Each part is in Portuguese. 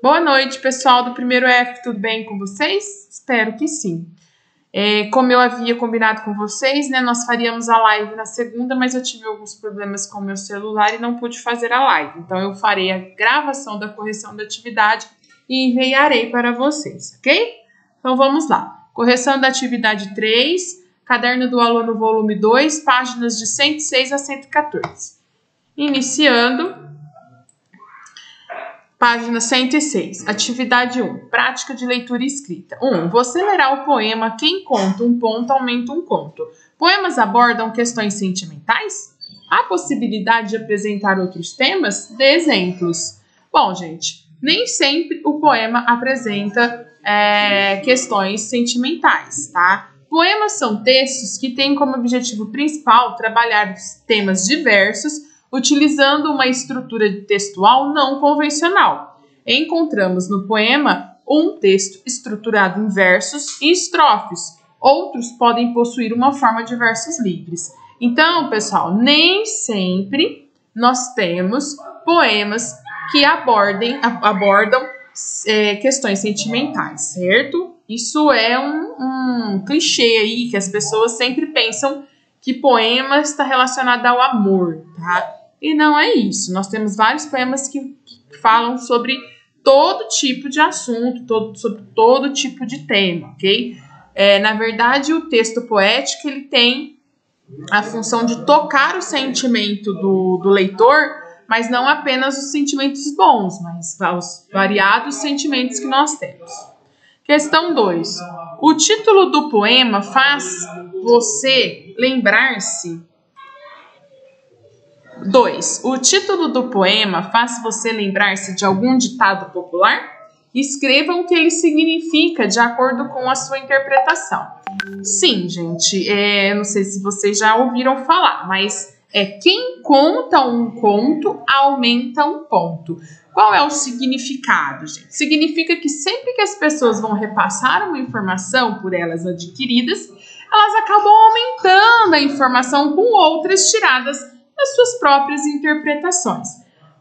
Boa noite, pessoal do primeiro F, tudo bem com vocês? Espero que sim. Como eu havia combinado com vocês, né, nós faríamos a live na segunda, mas eu tive alguns problemas com o meu celular e não pude fazer a live. Então, eu farei a gravação da correção da atividade e enviarei para vocês, ok? Então, vamos lá. Correção da atividade 3, caderno do aluno, volume 2, páginas de 106 a 114. Iniciando... Página 106, atividade 1, prática de leitura e escrita. 1. Você lerá o poema Quem conta um ponto aumenta um conto. Poemas abordam questões sentimentais? Há possibilidade de apresentar outros temas? Dê exemplos. Bom, gente, nem sempre o poema apresenta questões sentimentais, tá? Poemas são textos que têm como objetivo principal trabalhar temas diversos, utilizando uma estrutura textual não convencional. Encontramos no poema um texto estruturado em versos e estrofes. Outros podem possuir uma forma de versos livres. Então, pessoal, nem sempre nós temos poemas que abordam questões sentimentais, certo? Isso é um clichê aí que as pessoas sempre pensam que poema está relacionado ao amor, tá? E não é isso. Nós temos vários poemas que falam sobre todo tipo de assunto, sobre todo tipo de tema, ok? Na verdade, o texto poético ele tem a função de tocar o sentimento do leitor, mas não apenas os sentimentos bons, mas os variados sentimentos que nós temos. Questão 2. O título do poema faz você lembrar-se... 2. O título do poema faz você lembrar-se de algum ditado popular? Escreva o que ele significa de acordo com a sua interpretação. Sim, gente, não sei se vocês já ouviram falar, mas quem conta um conto aumenta um ponto. Qual é o significado, gente? Significa que sempre que as pessoas vão repassar uma informação por elas adquiridas, elas acabam aumentando a informação com outras tiradas das suas próprias interpretações.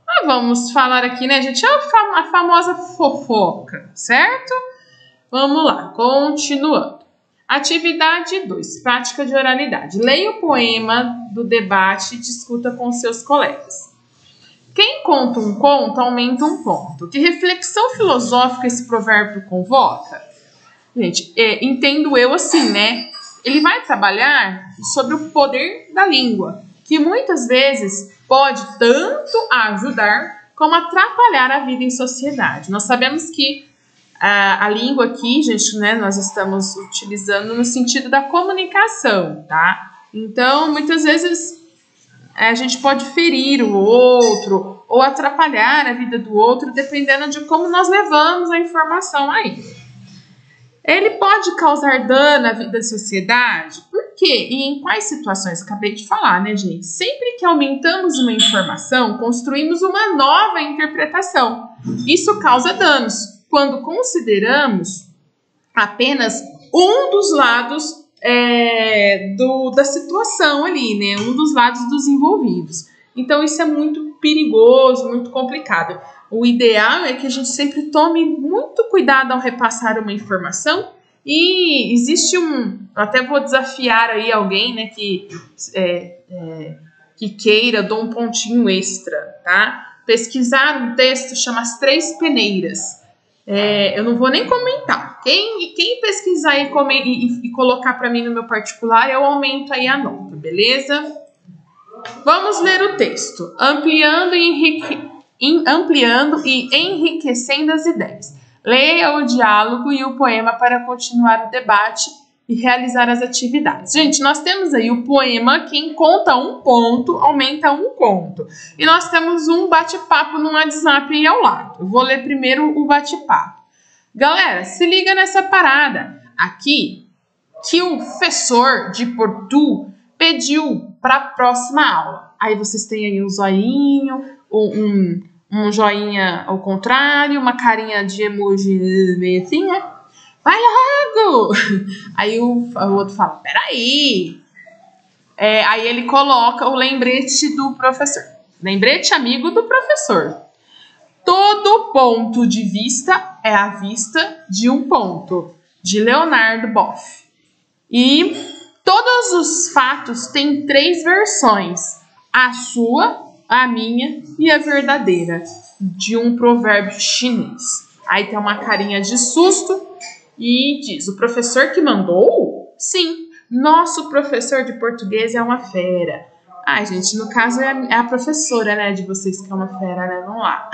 Mas vamos falar aqui, né, gente? A famosa fofoca, certo? Vamos lá, continuando. Atividade 2, prática de oralidade. Leia o poema do debate e discuta com seus colegas. Quem conta um conto aumenta um ponto. Que reflexão filosófica esse provérbio convoca? Gente, entendo eu assim, né? Ele vai trabalhar sobre o poder da língua, que muitas vezes pode tanto ajudar como atrapalhar a vida em sociedade. Nós sabemos que a língua aqui, gente, né, nós estamos utilizando no sentido da comunicação, tá? Então, muitas vezes a gente pode ferir o outro ou atrapalhar a vida do outro, dependendo de como nós levamos a informação aí. Ele pode causar dano à vida da sociedade? Por quê? E em quais situações? Acabei de falar, né, gente? Sempre que aumentamos uma informação, construímos uma nova interpretação. Isso causa danos quando consideramos apenas um dos lados da situação ali, né? Um dos lados dos envolvidos. Então, isso é muito perigoso, muito complicado. O ideal é que a gente sempre tome muito cuidado ao repassar uma informação e existe eu até vou desafiar aí alguém, né, que queira, dou um pontinho extra, tá? Pesquisar um texto chama As Três Peneiras. Eu não vou nem comentar. Quem pesquisar e colocar para mim no meu particular, eu aumento aí a nota, beleza? Vamos ler o texto, ampliando e enriquecendo as ideias. Leia o diálogo e o poema para continuar o debate e realizar as atividades. Gente, nós temos aí o poema Quem conta um ponto aumenta um conto. E nós temos um bate-papo no WhatsApp aí ao lado. Eu vou ler primeiro o bate-papo. Galera, se liga nessa parada. Aqui, que o professor de portu pediu para a próxima aula. Aí vocês têm aí um zoinho, um joinha ao contrário, uma carinha de emoji meio assim, né? Vai logo! Aí o outro fala, peraí. Aí ele coloca o lembrete do professor. Lembrete amigo do professor. Todo ponto de vista é a vista de um ponto, de Leonardo Boff. E todos os fatos têm 3 versões, a sua, a minha e a verdadeira, de um provérbio chinês. Aí tem uma carinha de susto e diz, o professor que mandou? Sim, nosso professor de português é uma fera. Ai, gente, no caso é a professora, né, de vocês que é uma fera, né? Vamos lá.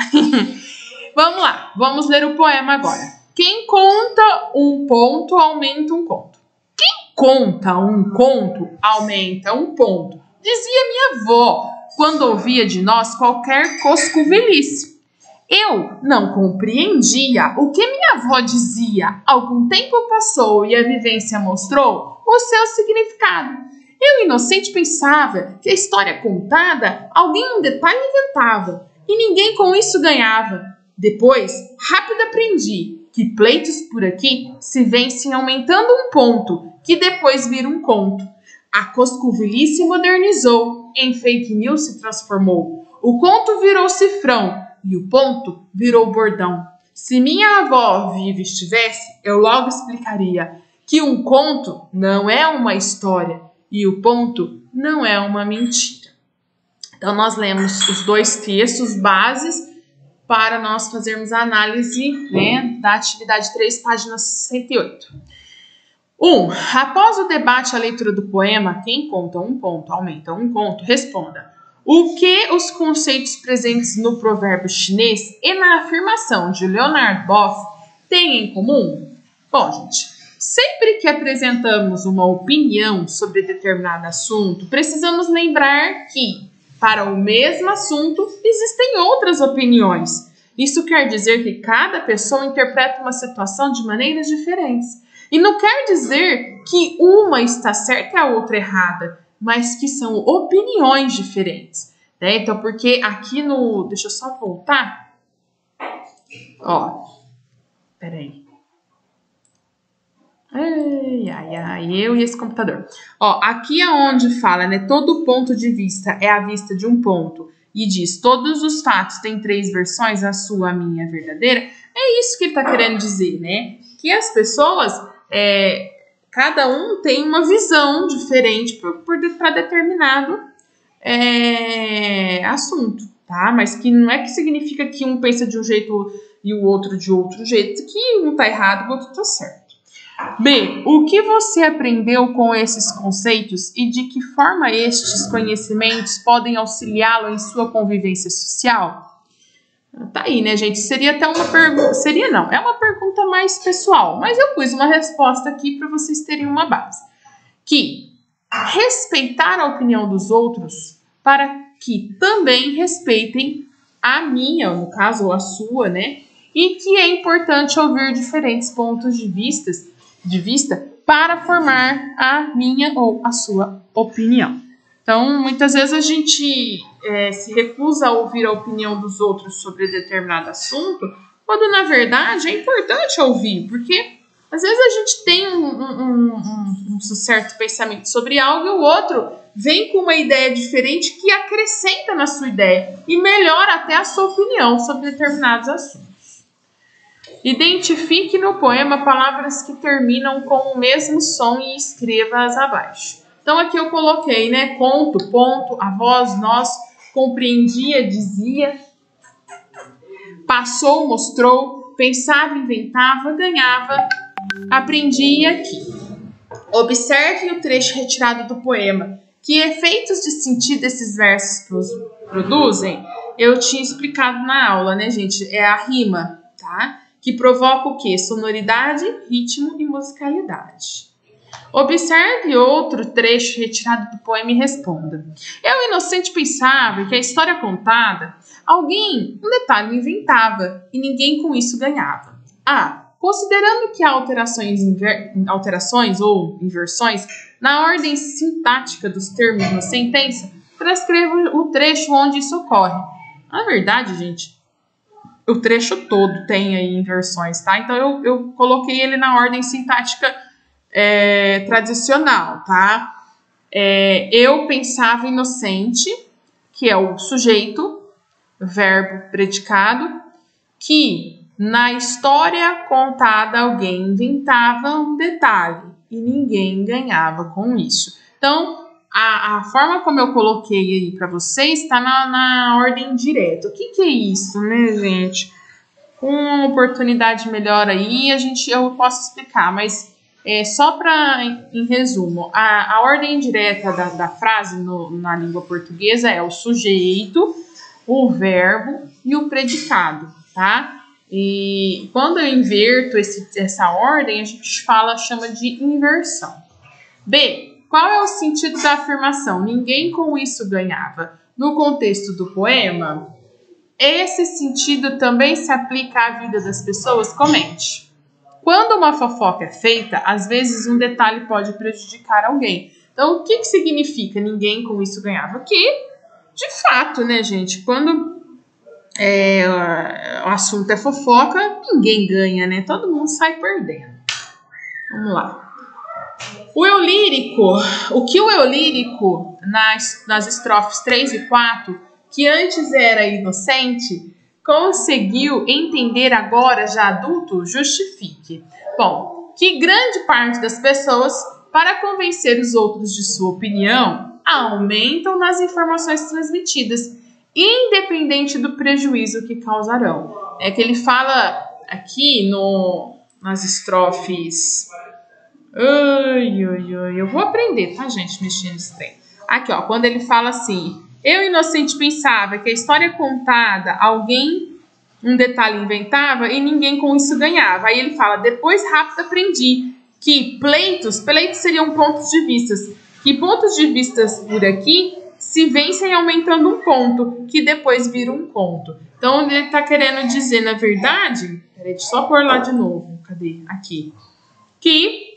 Vamos lá, vamos ler o poema agora. Quem conta um ponto, aumenta um conto. Quem conta um conto, aumenta um ponto. Dizia minha avó, quando ouvia de nós qualquer coscovelice. Eu não compreendia o que minha avó dizia. Algum tempo passou e a vivência mostrou o seu significado. Eu, inocente, pensava que a história contada alguém um detalhe inventava e ninguém com isso ganhava. Depois, rápido aprendi que pleitos por aqui se vencem aumentando um ponto, que depois vira um conto. A coscovelice modernizou, em fake news se transformou. O conto virou cifrão e o ponto virou bordão. Se minha avó viva estivesse, eu logo explicaria que um conto não é uma história e o ponto não é uma mentira. Então, nós lemos os 2 textos bases para nós fazermos a análise, né, da atividade 3, página 68. 1. Após o debate e a leitura do poema, quem conta um ponto aumenta um conto, responda. O que os conceitos presentes no provérbio chinês e na afirmação de Leonardo Boff têm em comum? Bom, gente, sempre que apresentamos uma opinião sobre determinado assunto, precisamos lembrar que, para o mesmo assunto, existem outras opiniões. Isso quer dizer que cada pessoa interpreta uma situação de maneiras diferentes. E não quer dizer que uma está certa e a outra errada, mas que são opiniões diferentes, né? Então, porque aqui no... Deixa eu só voltar. Ó, peraí. Ai, eu e esse computador. Ó, aqui é onde fala, né? Todo ponto de vista é a vista de um ponto. E diz, todos os fatos têm 3 versões, a sua, a minha, a verdadeira. É isso que ele tá querendo dizer, né? Que as pessoas... cada um tem uma visão diferente para determinado assunto, tá? Mas que não é que significa que um pensa de um jeito e o outro de outro jeito, que um tá errado e o outro tá certo. B. O que você aprendeu com esses conceitos e de que forma estes conhecimentos podem auxiliá-lo em sua convivência social? Tá aí, né, gente? Seria até uma pergunta... Seria não, é uma pergunta mais pessoal, mas eu pus uma resposta aqui para vocês terem uma base. Que respeitar a opinião dos outros para que também respeitem a minha, no caso, ou a sua, né? E que é importante ouvir diferentes pontos de vista para formar a minha ou a sua opinião. Então, muitas vezes a gente se recusa a ouvir a opinião dos outros sobre determinado assunto, quando, na verdade, é importante ouvir, porque, às vezes, a gente tem um certo pensamento sobre algo e o outro vem com uma ideia diferente que acrescenta na sua ideia e melhora até a sua opinião sobre determinados assuntos. Identifique no poema palavras que terminam com o mesmo som e escreva-as abaixo. Então, aqui eu coloquei, né? Conto, ponto, a voz, nós, compreendia, dizia, passou, mostrou, pensava, inventava, ganhava, aprendia aqui. Observe o trecho retirado do poema. Que efeitos de sentido esses versos produzem? Eu tinha explicado na aula, né, gente? É a rima, tá? Que provoca o quê? Sonoridade, ritmo e musicalidade. Observe outro trecho retirado do poema e responda. Eu, inocente, pensava que a história contada, alguém um detalhe inventava e ninguém com isso ganhava. Considerando que há alterações ou inversões na ordem sintática dos termos na sentença, transcrevo o trecho onde isso ocorre. Na verdade, gente, o trecho todo tem aí inversões, tá? Então, eu coloquei ele na ordem sintática tradicional, tá? Eu pensava inocente, que é o sujeito, verbo, predicado, que na história contada alguém inventava um detalhe e ninguém ganhava com isso. Então, a forma como eu coloquei aí para vocês está na ordem direta. O que é isso, né, gente? Com uma oportunidade melhor aí, eu posso explicar, mas só para, em resumo, a ordem direta da frase na língua portuguesa é o sujeito, o verbo e o predicado, tá? E quando eu inverto essa ordem, a gente chama de inversão. B. Qual é o sentido da afirmação? Ninguém com isso ganhava. No contexto do poema, esse sentido também se aplica à vida das pessoas? Comente. Quando uma fofoca é feita, às vezes um detalhe pode prejudicar alguém. Então, o que significa ninguém com isso ganhava? Que, de fato, né, gente, quando o assunto é fofoca, ninguém ganha, né? Todo mundo sai perdendo. Vamos lá. O que o eu lírico, nas estrofes 3 e 4, que antes era inocente, conseguiu entender agora já adulto, justifique. Bom, que grande parte das pessoas, para convencer os outros de sua opinião, aumentam nas informações transmitidas, independente do prejuízo que causarão. É que ele fala aqui nas estrofes... eu vou aprender, tá, gente, mexendo nesse trem. Aqui, ó, quando ele fala assim: eu, inocente, pensava que a história contada, alguém um detalhe inventava e ninguém com isso ganhava. Aí ele fala: depois rápido aprendi que pleitos seriam pontos de vista, que pontos de vista por aqui se vencem aumentando um ponto, que depois vira um conto. Então ele tá querendo dizer, na verdade, peraí, deixa eu só pôr lá de novo, cadê? Aqui. Que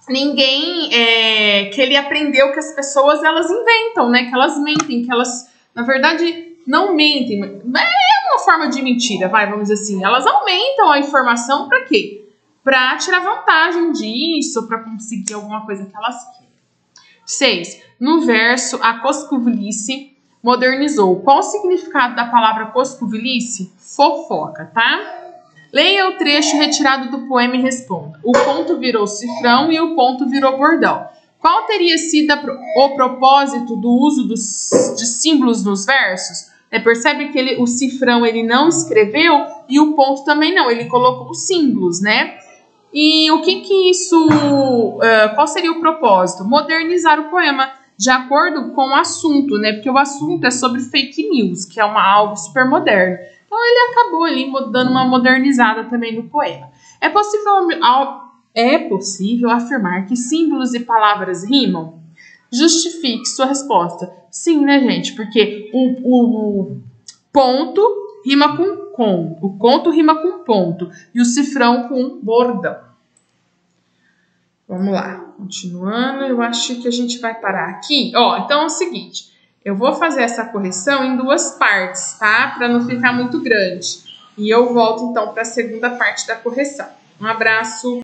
que ele aprendeu que as pessoas, elas inventam, né? Que elas mentem, que elas, na verdade, não mentem. É uma forma de mentira, vamos dizer assim. Elas aumentam a informação para quê? Para tirar vantagem disso, para conseguir alguma coisa que elas querem. 6. No verso, a coscovilice modernizou. Qual o significado da palavra coscovilice? Fofoca, tá? Leia o trecho retirado do poema e responda. O ponto virou cifrão e o ponto virou bordão. Qual teria sido o propósito do uso de símbolos nos versos? Percebe que o cifrão ele não escreveu e o ponto também não. Ele colocou os símbolos, né? E o que isso... qual seria o propósito? Modernizar o poema de acordo com o assunto, né? Porque o assunto é sobre fake news, que é algo super moderno. Então, ele acabou ali dando uma modernizada também no poema. É possível afirmar que símbolos e palavras rimam? Justifique sua resposta. Sim, né, gente? Porque o ponto rima com, o conto rima com ponto e o cifrão com bordão. Vamos lá, continuando, eu acho que a gente vai parar aqui. Então é o seguinte... Eu vou fazer essa correção em 2 partes, tá? Para não ficar muito grande. E eu volto, então, para a segunda parte da correção. Um abraço!